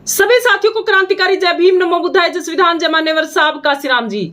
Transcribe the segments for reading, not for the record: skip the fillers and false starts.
सभी साथियों को क्रांतिकारी जय भीम, नमो बुद्धाय, जय संविधान, जय मान्यवर साहब, काशीराम जी।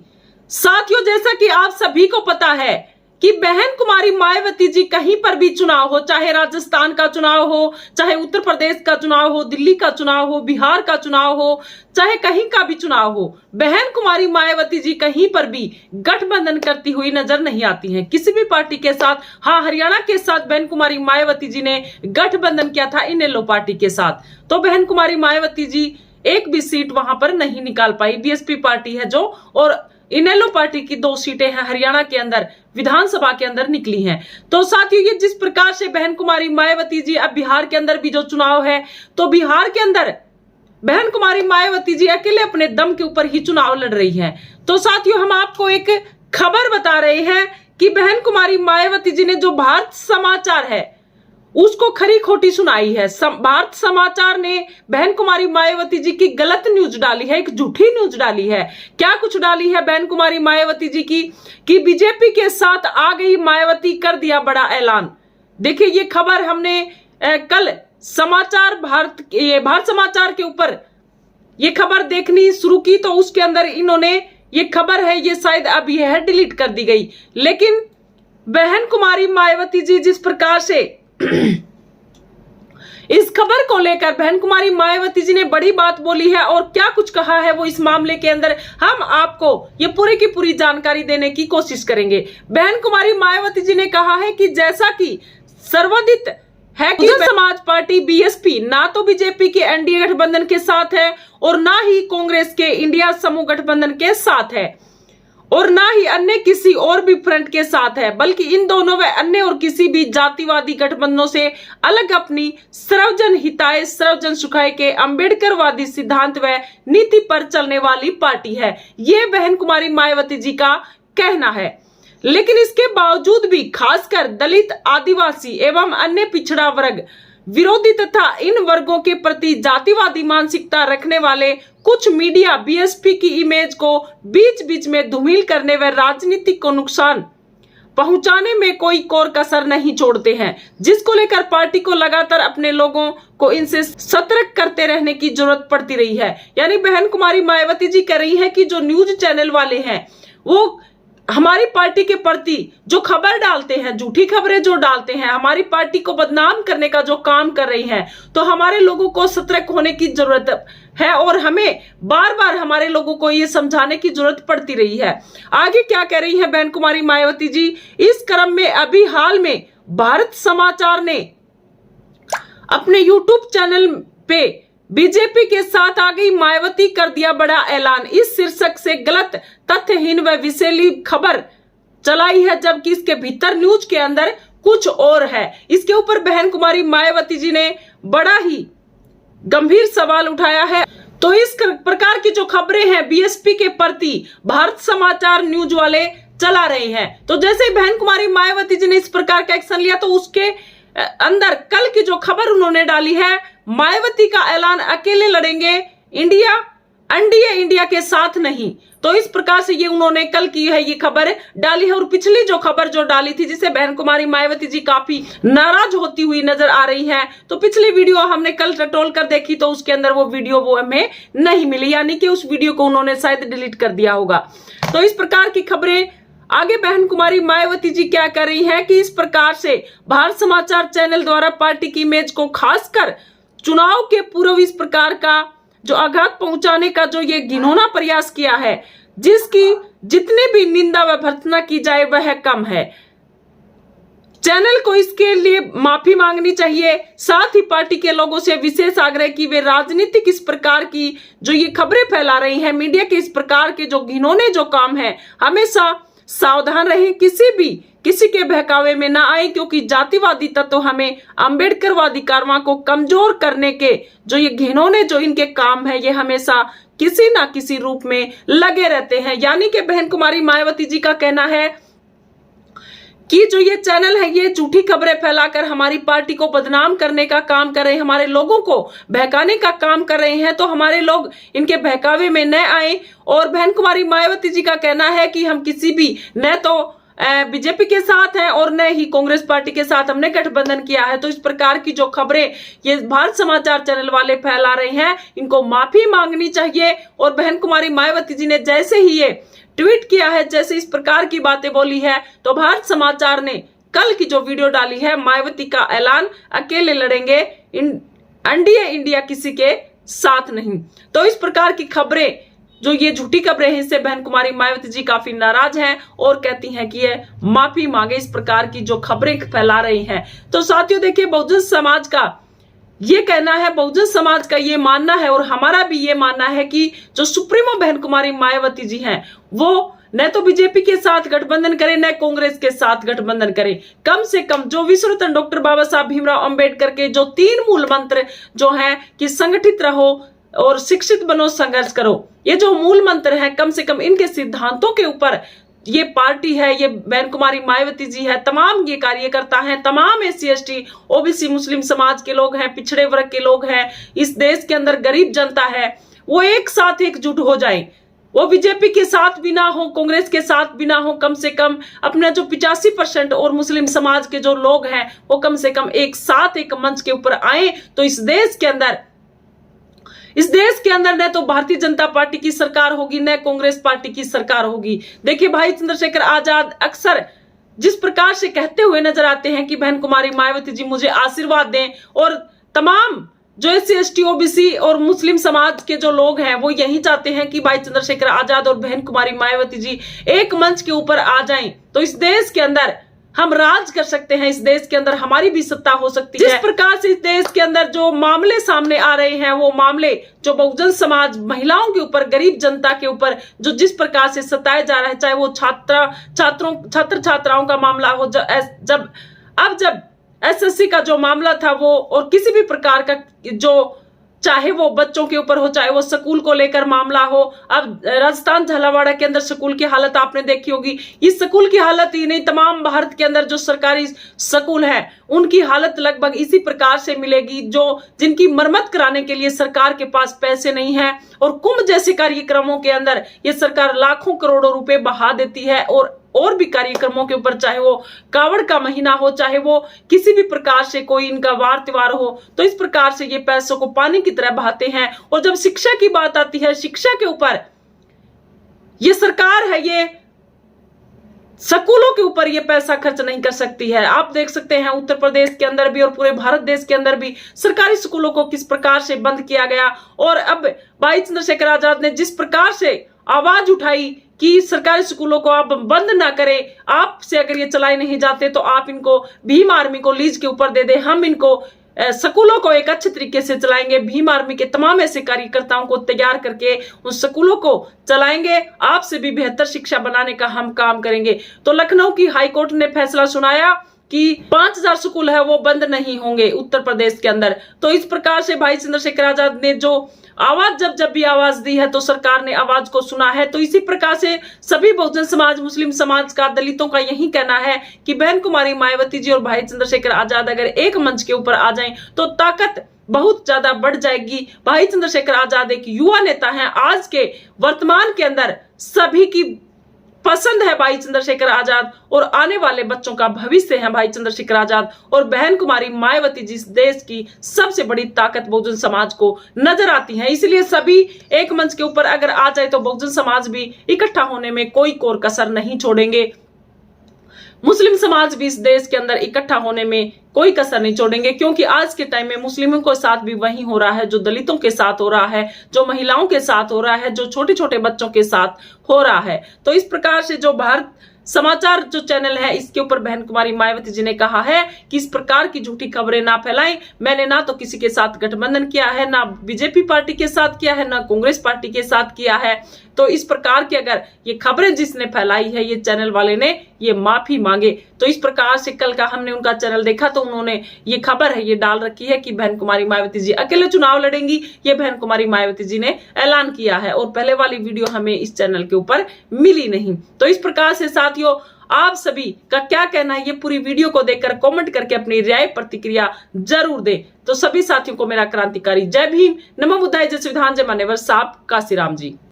साथियों, जैसा कि आप सभी को पता है कि बहन कुमारी मायावती जी कहीं पर भी चुनाव हो, चाहे राजस्थान का चुनाव हो, चाहे उत्तर प्रदेश का चुनाव हो, दिल्ली का चुनाव हो, बिहार का चुनाव हो, चाहे कहीं का भी चुनाव हो, बहन कुमारी मायावती जी कहीं पर भी गठबंधन करती हुई नजर नहीं आती हैं किसी भी पार्टी के साथ। हाँ, हरियाणा के साथ बहन कुमारी मायावती जी ने गठबंधन किया था इनेलो पार्टी के साथ, तो बहन कुमारी मायावती जी एक भी सीट वहां पर नहीं निकाल पाई। बीएसपी पार्टी है जो, और इनेलो पार्टी की 2 सीटें हैं हरियाणा के अंदर, विधानसभा के अंदर निकली हैं। तो साथियों, ये जिस प्रकार से बहन कुमारी मायावती जी, अब बिहार के अंदर भी जो चुनाव है, तो बिहार के अंदर बहन कुमारी मायावती जी अकेले अपने दम के ऊपर ही चुनाव लड़ रही हैं। तो साथियों, हम आपको एक खबर बता रहे हैं कि बहन कुमारी मायावती जी ने जो भारत समाचार है उसको खरी खोटी सुनाई है। भारत समाचार ने बहन कुमारी मायावती जी की गलत न्यूज डाली है, एक झूठी न्यूज डाली है। क्या कुछ डाली है बहन कुमारी मायावती जी की कि बीजेपी के साथ आ गई मायावती, कर दिया बड़ा ऐलान। देखिए, ये खबर हमने कल भारत समाचार के ऊपर ये खबर देखनी शुरू की, तो उसके अंदर इन्होंने ये खबर है, ये शायद अब यह डिलीट कर दी गई। लेकिन बहन कुमारी मायावती जी जिस प्रकार से इस खबर को लेकर बहन कुमारी मायावती जी ने बड़ी बात बोली है, और क्या कुछ कहा है वो इस मामले के अंदर हम आपको ये पूरी की पूरी जानकारी देने की कोशिश करेंगे। बहन कुमारी मायावती जी ने कहा है कि जैसा कि सर्वोदित है कि समाज पार्टी बीएसपी ना तो बीजेपी के एनडीए गठबंधन के साथ है और ना ही कांग्रेस के इंडिया समूह गठबंधन के साथ है, और ना ही अन्य किसी और भी फ्रंट के साथ है, बल्कि इन दोनों व अन्य और किसी भी जातिवादी गठबंधनों से अलग अपनी सर्वजन हिताय सर्वजन सुखाय के अंबेडकरवादी सिद्धांत व नीति पर चलने वाली पार्टी है। ये बहन कुमारी मायावती जी का कहना है। लेकिन इसके बावजूद भी खासकर दलित, आदिवासी एवं अन्य पिछड़ा वर्ग विरोधी तथा इन वर्गों के प्रति जातिवादी मानसिकता रखने वाले कुछ मीडिया बीएसपी की इमेज को बीच बीच में धूमिल करने व राजनीति को नुकसान पहुंचाने में कोई कोर कसर नहीं छोड़ते हैं, जिसको लेकर पार्टी को लगातार अपने लोगों को इनसे सतर्क करते रहने की जरूरत पड़ती रही है। यानी बहन कुमारी मायावती जी कह रही है कि जो न्यूज चैनल वाले हैं वो हमारी पार्टी के प्रति जो खबर डालते हैं, झूठी खबरें जो डालते हैं, हमारी पार्टी को बदनाम करने का जो काम कर रही हैं, तो हमारे लोगों को सतर्क होने की जरूरत है, और हमें बार बार हमारे लोगों को ये समझाने की जरूरत पड़ती रही है। आगे क्या कह रही है बहन कुमारी मायावती जी? इस क्रम में अभी हाल में भारत समाचार ने अपने यूट्यूब चैनल पे बीजेपी के साथ आ गई मायावती, कर दिया बड़ा ऐलान, इस शीर्षक से गलत, तथ्यहीन व विषैली खबर चलाई है, जबकि इसके भीतर न्यूज के अंदर कुछ और है। इसके ऊपर बहन कुमारी मायावती जी ने बड़ा ही गंभीर सवाल उठाया है। तो इस प्रकार की जो खबरें हैं बीएसपी के प्रति भारत समाचार न्यूज वाले चला रहे हैं, तो जैसे ही बहन कुमारी मायावती जी ने इस प्रकार का एक्शन लिया, तो उसके अंदर कल की जो खबर उन्होंने डाली है, मायावती का ऐलान, अकेले लड़ेंगे इंडिया, एनडीए इंडिया के साथ नहीं। तो इस प्रकार से ये उन्होंने कल की है ये खबर डाली है। और पिछली जो खबर जो डाली थी, जिसे बहन कुमारी मायावती जी काफी नाराज होती हुई नजर आ रही हैं, तो पिछली वीडियो हमने कल टटोल कर देखी, तो उसके अंदर वो वीडियो वो हमें नहीं मिली, यानी कि उस वीडियो को उन्होंने शायद डिलीट कर दिया होगा। तो इस प्रकार की खबरें आगे बहन कुमारी मायावती जी क्या कर रही हैं कि इस प्रकार से भारत समाचार चैनल द्वारा पार्टी की इमेज को खासकर चुनाव के पूर्व इस प्रकार का जो आघात पहुंचाने का जो ये घिनौना प्रयास किया है, जिसकी जितनी भी निंदा व भर्त्सना की जाए वह कम है। चैनल को इसके लिए माफी मांगनी चाहिए। साथ ही पार्टी के लोगों से विशेष आग्रह कि वे राजनीतिक इस प्रकार की जो ये खबरें फैला रही हैं, मीडिया के इस प्रकार के जो घिनौने जो काम है, हमेशा सावधान रहें, किसी के बहकावे में ना आए, क्योंकि जातिवादी तत्व हमें अंबेडकरवादी कारवां को कमजोर करने के जो ये घिनौने जो इनके काम है, ये हमेशा किसी ना किसी रूप में लगे रहते हैं। यानी कि बहन कुमारी मायावती जी का कहना है कि जो ये चैनल है ये झूठी खबरें फैलाकर हमारी पार्टी को बदनाम करने का काम कर रहे हैं, हमारे लोगों को बहकाने का काम कर रहे हैं, तो हमारे लोग इनके बहकावे में न आए। और बहन कुमारी मायावती जी का कहना है कि हम किसी भी न तो बीजेपी के साथ हैं और न ही कांग्रेस पार्टी के साथ हमने गठबंधन किया है। तो इस प्रकार की जो खबरें ये भारत समाचार चैनल वाले फैला रहे हैं, इनको माफी मांगनी चाहिए। और बहन कुमारी मायावती जी ने जैसे ही ये ट्वीट किया है, जैसे इस प्रकार की बातें बोली है, तो भारत समाचार ने कल की जो वीडियो डाली है, मायावती का ऐलान, अकेले लड़ेंगे एनडीए इंडिया किसी के साथ नहीं। तो इस प्रकार की खबरें, जो ये झूठी खबरें हैं, इससे बहन कुमारी मायावती जी काफी नाराज हैं और कहती हैं कि ये माफी मांगे इस प्रकार की जो खबरें फैला रही हैं। तो साथियों देखिए, बहुजन समाज का ये कहना है, बहुजन समाज का ये मानना है और हमारा भी ये मानना है कि जो सुप्रीमो बहन कुमारी मायावती जी हैं, वो न तो बीजेपी के साथ गठबंधन करें, न कांग्रेस के साथ गठबंधन करें। कम से कम जो विश्व रत्न डॉक्टर बाबा साहब भीमराव अंबेडकर के जो 3 मूल मंत्र जो हैं कि संगठित रहो और शिक्षित बनो, संघर्ष करो, ये जो मूल मंत्र है, कम से कम इनके सिद्धांतों के ऊपर ये पार्टी है, ये बहन कुमारी मायावती जी है, तमाम ये कार्यकर्ता हैं, तमाम SC ST OBC मुस्लिम समाज के लोग हैं, पिछड़े वर्ग के लोग हैं, इस देश के अंदर गरीब जनता है, वो एक साथ एकजुट हो जाए। वो बीजेपी के साथ भी ना हो, कांग्रेस के साथ भी ना हो, कम से कम अपना जो 85% और मुस्लिम समाज के जो लोग हैं, वो कम से कम एक साथ एक मंच के ऊपर आए। तो इस देश के अंदर न तो भारतीय जनता पार्टी की सरकार होगी, न कांग्रेस पार्टी की सरकार होगी। देखिए, भाई चंद्रशेखर आजाद अक्सर जिस प्रकार से कहते हुए नजर आते हैं कि बहन कुमारी मायावती जी मुझे आशीर्वाद दें, और तमाम जो SC ST OBC और मुस्लिम समाज के जो लोग हैं, वो यही चाहते हैं कि भाई चंद्रशेखर आजाद और बहन कुमारी मायावती जी एक मंच के ऊपर आ जाएं, तो इस देश के अंदर हम राज कर सकते हैं, इस देश के अंदर हमारी भी सत्ता हो सकती है। जिस प्रकार से इस देश के अंदर जो मामले सामने आ रहे हैं, वो मामले जो बहुजन समाज, महिलाओं के ऊपर, गरीब जनता के ऊपर जो जिस प्रकार से सताया जा रहा है, चाहे वो छात्र छात्राओं का मामला हो, जब SSC का जो मामला था वो, और किसी भी प्रकार का जो, चाहे वो बच्चों के ऊपर हो, चाहे वो स्कूल को लेकर मामला हो। अब राजस्थान झालावाड़ के अंदर स्कूल की हालत आपने देखी होगी। इस स्कूल की हालत ही नहीं, तमाम भारत के अंदर जो सरकारी स्कूल है, उनकी हालत लगभग इसी प्रकार से मिलेगी, जो जिनकी मरम्मत कराने के लिए सरकार के पास पैसे नहीं है। और कुंभ जैसे कार्यक्रमों के अंदर ये सरकार लाखों करोड़ों रुपए बहा देती है, और भी कार्यक्रमों के ऊपर, चाहे वो कावड़ का महीना हो, चाहे वो किसी भी प्रकार से कोई इनका वार त्योहार हो, तो इस प्रकार से ये पैसों को पानी की तरह बहाते हैं। और जब शिक्षा की बात आती है, शिक्षा के ऊपर ये सरकार है, ये स्कूलों के ऊपर ये पैसा खर्च नहीं कर सकती है। आप देख सकते हैं उत्तर प्रदेश के अंदर भी और पूरे भारत देश के अंदर भी सरकारी स्कूलों को किस प्रकार से बंद किया गया। और अब भाई चंद्रशेखर आजाद ने जिस प्रकार से आवाज उठाई कि सरकारी स्कूलों को आप बंद ना करें, आपसे अगर ये चलाए नहीं जाते तो आप इनको भीम आर्मी को लीज के ऊपर दे दें, हम इनको स्कूलों को एक अच्छे तरीके से चलाएंगे, भीम आर्मी के तमाम ऐसे कार्यकर्ताओं को तैयार करके उन स्कूलों को चलाएंगे, आपसे भी बेहतर शिक्षा बनाने का हम काम करेंगे। तो लखनऊ की हाईकोर्ट ने फैसला सुनाया कि 5000 स्कूल है वो बंद नहीं होंगे उत्तर प्रदेश के अंदर। तो इस प्रकार से भाई चंद्रशेखर आजाद ने जो आवाज जब भी आवाज दी है, तो सरकार ने आवाज को सुना है। तो इसी प्रकार से सभी बहुजन समाज, मुस्लिम समाज का, दलितों का यही कहना है कि बहन कुमारी मायावती जी और भाई चंद्रशेखर आजाद अगर एक मंच के ऊपर आ जाएं, तो ताकत बहुत ज्यादा बढ़ जाएगी। भाई चंद्रशेखर आजाद एक युवा नेता हैं, आज के वर्तमान के अंदर सभी की पसंद है भाई चंद्रशेखर आजाद, और आने वाले बच्चों का भविष्य है भाई चंद्रशेखर आजाद। और बहन कुमारी मायावती जी देश की सबसे बड़ी ताकत बहुजन समाज को नजर आती है। इसलिए सभी एक मंच के ऊपर अगर आ जाए, तो बहुजन समाज भी इकट्ठा होने में कोई कोर कसर नहीं छोड़ेंगे। मुस्लिम समाज भी इस देश के अंदर इकट्ठा होने में कोई कसर नहीं छोड़ेंगे, क्योंकि आज के टाइम में मुस्लिमों के साथ भी वही हो रहा है जो दलितों के साथ हो रहा है, जो महिलाओं के साथ हो रहा है, जो छोटे छोटे बच्चों के साथ हो रहा है। तो इस प्रकार से जो भारत समाचार जो चैनल है, इसके ऊपर बहन कुमारी मायावती जी ने कहा है कि इस प्रकार की झूठी खबरें ना फैलाएं। मैंने ना तो किसी के साथ गठबंधन किया है, ना बीजेपी पार्टी के साथ किया है, ना कांग्रेस पार्टी के साथ किया है। तो इस प्रकार की अगर ये खबरें जिसने फैलाई है, ये चैनल वाले ने, ये माफी मांगे। तो इस प्रकार से कल का हमने उनका चैनल देखा, तो उन्होंने ये खबर है ये डाल रखी है कि बहन कुमारी मायावती जी अकेले चुनाव लड़ेंगी। ये बहन कुमारी मायावती जी ने ऐलान किया है, और पहले वाली वीडियो हमें इस चैनल के ऊपर मिली नहीं। तो इस प्रकार से साथियों, आप सभी का क्या कहना है, ये पूरी वीडियो को देखकर कमेंट करके अपनी राय प्रतिक्रिया जरूर दें। तो सभी साथियों को मेरा क्रांतिकारी जय भीम, नमो बुद्धाय, जय संविधान, जय मान्यवर साहब, काशीराम जी।